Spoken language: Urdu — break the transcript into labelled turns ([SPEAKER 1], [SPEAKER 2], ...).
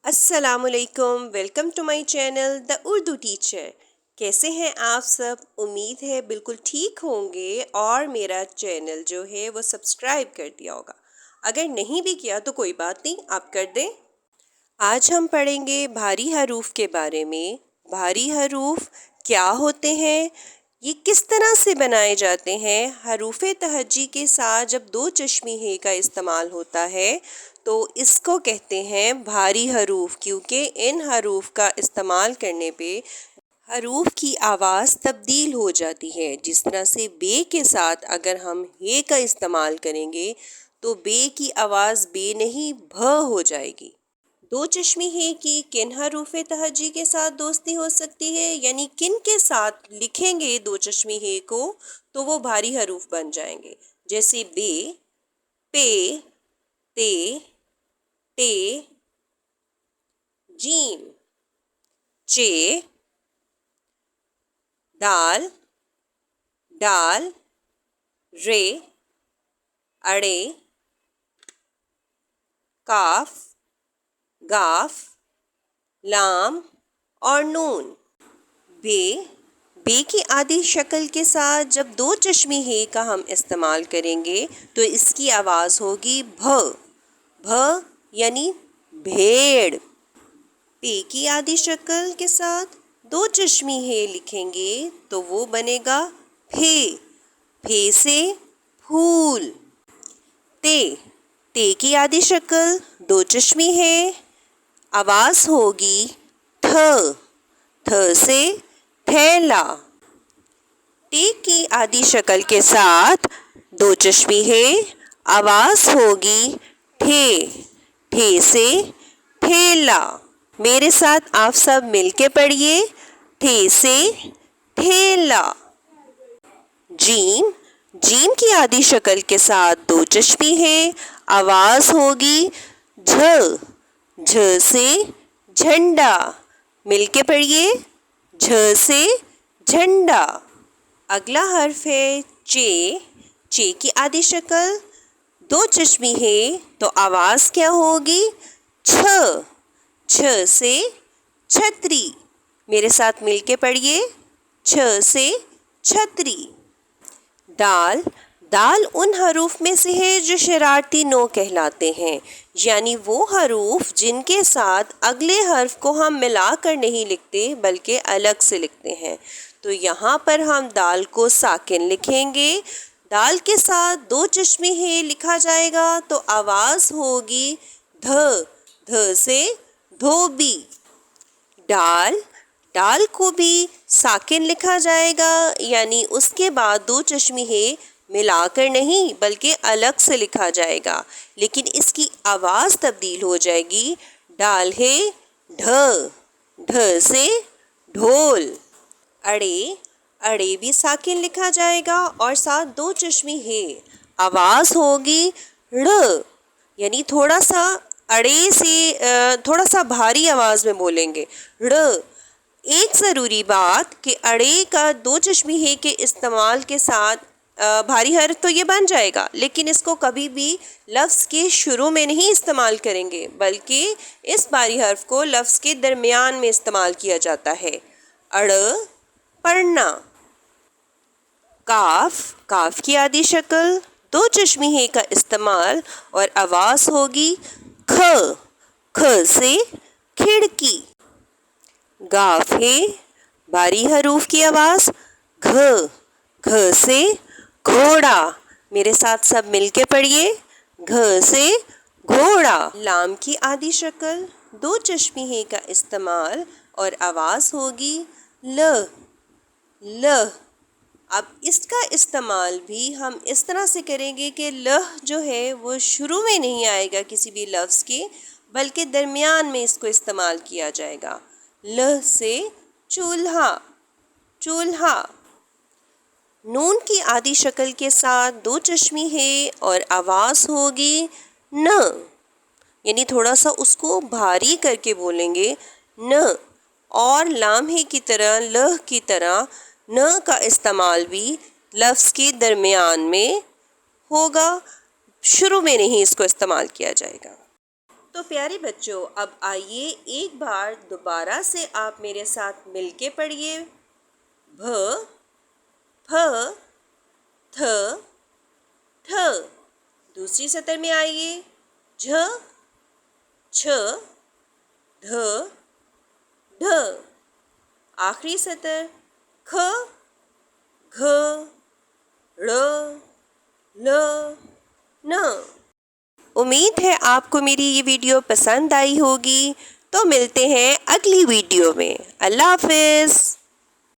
[SPEAKER 1] السلام علیکم، welcome to my channel the Urdu teacher. کیسے ہیں آپ سب؟ امید ہے بالکل ٹھیک ہوں گے اور میرا چینل جو ہے وہ سبسکرائب کر دیا ہوگا۔ اگر نہیں بھی کیا تو کوئی بات نہیں، آپ کر دیں۔ آج ہم پڑھیں گے بھاری حروف کے بارے میں۔ بھاری حروف کیا ہوتے ہیں؟ یہ کس طرح سے بنائے جاتے ہیں؟ حروف تہجی کے ساتھ جب دو چشمی ہے کا استعمال ہوتا ہے تو اس کو کہتے ہیں بھاری حروف، کیونکہ ان حروف کا استعمال کرنے پہ حروف کی آواز تبدیل ہو جاتی ہے۔ جس طرح سے بے کے ساتھ اگر ہم ہے کا استعمال کریں گے تو بے کی آواز بے نہیں بھ ہو جائے گی۔ دو چشمی ہے کی کن حروف تہجی کے ساتھ دوستی ہو سکتی ہے، یعنی کن کے ساتھ لکھیں گے دو چشمی ہے کو تو وہ بھاری حروف بن جائیں گے، جیسے بے، پے، تے، ٹے، جیم، چے، دال، ڈال، رے، اڑے، کاف، گاف، لام اور نون۔ بے کی آدھی شکل کے ساتھ جب دو چشمی ہے کا ہم استعمال کریں گے تو اس کی آواز ہوگی بھ، بھ یعنی بھیڑ۔ پے کی آدھی شکل کے ساتھ دو چشمی ہے لکھیں گے تو وہ بنے گا پھے، پھے سے پھول۔ تے کی آدھی شکل دو چشمی ہے، آواز ہوگی تھ، تھ سے تھیلا۔ ٹے کی آدھی شکل کے ساتھ دو چشمی ہے، آواز ہوگی ٹھے، ٹھے سے ٹھیلا۔ میرے ساتھ آپ سب مل کے پڑھیے، ٹھے سے ٹھیلا۔ جیم کی آدھی شکل کے ساتھ دو چشمی ہے، آواز ہوگی جھ، جھ سے جھنڈا۔ مل کے پڑھیے، جھ سے جھنڈا۔ اگلا حرف ہے چے۔ چے کی آدھی شکل دو چشمی ہے تو آواز کیا ہوگی؟ چھ، چھ سے چھتری۔ میرے ساتھ مل کے پڑھیے، چھ سے چھتری۔ دال ان حروف میں سے ہے جو شرارتی نو کہلاتے ہیں، یعنی وہ حروف جن کے ساتھ اگلے حرف کو ہم ملا کر نہیں لکھتے بلکہ الگ سے لکھتے ہیں۔ تو یہاں پر ہم دال کو ساکن لکھیں گے، دال کے ساتھ دو چشمی ہے لکھا جائے گا تو آواز ہوگی دھ، دھ سے دھوبی۔ ڈال کو بھی ساکن لکھا جائے گا، یعنی اس کے بعد دو چشمی ہے ملا کر نہیں بلکہ الگ سے لکھا جائے گا، لیکن اس کی آواز تبدیل ہو جائے گی، ڈال ہے ڈھ، ڈھ سے ڈھول۔ اڑے بھی ساکن لکھا جائے گا اور ساتھ دو چشمی ہے، آواز ہوگی ڑ، یعنی تھوڑا سا اڑے سے تھوڑا سا بھاری آواز میں بولیں گے، ڑ۔ ایک ضروری بات کہ اڑے کا دو چشمی ہے کے استعمال کے ساتھ بھاری حرف تو یہ بن جائے گا، لیکن اس کو کبھی بھی لفظ کے شروع میں نہیں استعمال کریں گے بلکہ اس بھاری حرف کو لفظ کے درمیان میں استعمال کیا جاتا ہے۔ اڑ، پڑھنا۔ کاف کی آدھی شکل دو چشمی ہے کا استعمال اور آواز ہوگی کھ، کھ سے کھڑکی۔ گاف ہے بھاری حروف کی آواز گھ، گھ سے گھوڑا۔ میرے ساتھ سب مل کے پڑھیے، گھ سے گھوڑا۔ لام کی آدھی شکل دو چشمی ہے کا استعمال اور آواز ہوگی ل، ل۔ اب اس کا استعمال بھی ہم اس طرح سے کریں گے کہ ل جو ہے وہ شروع میں نہیں آئے گا کسی بھی لفظ کے بلکہ درمیان میں اس کو استعمال کیا جائے گا۔ ل سے چولہا، چولہا۔ نون کی آدھی شکل کے ساتھ دو چشمی ہے اور آواز ہوگی ن، یعنی تھوڑا سا اس کو بھاری کر کے بولیں گے ن، اور لامحے کی طرح ل کی طرح ن کا استعمال بھی لفظ کے درمیان میں ہوگا، شروع میں نہیں اس کو استعمال کیا جائے گا۔ تو پیارے بچوں، اب آئیے ایک بار دوبارہ سے آپ میرے ساتھ مل کے پڑھیے۔ بھ، پھ، تھ، ٹھ۔ دوسری سطر میں آئیے۔ جھ، چھ، دھ، ڈھ۔ آخری سطر۔ کھ، گھ، ڑ، ل، ن۔ امید ہے آپ کو میری یہ ویڈیو پسند آئی ہوگی۔ تو ملتے ہیں اگلی ویڈیو میں۔ اللہ حافظ۔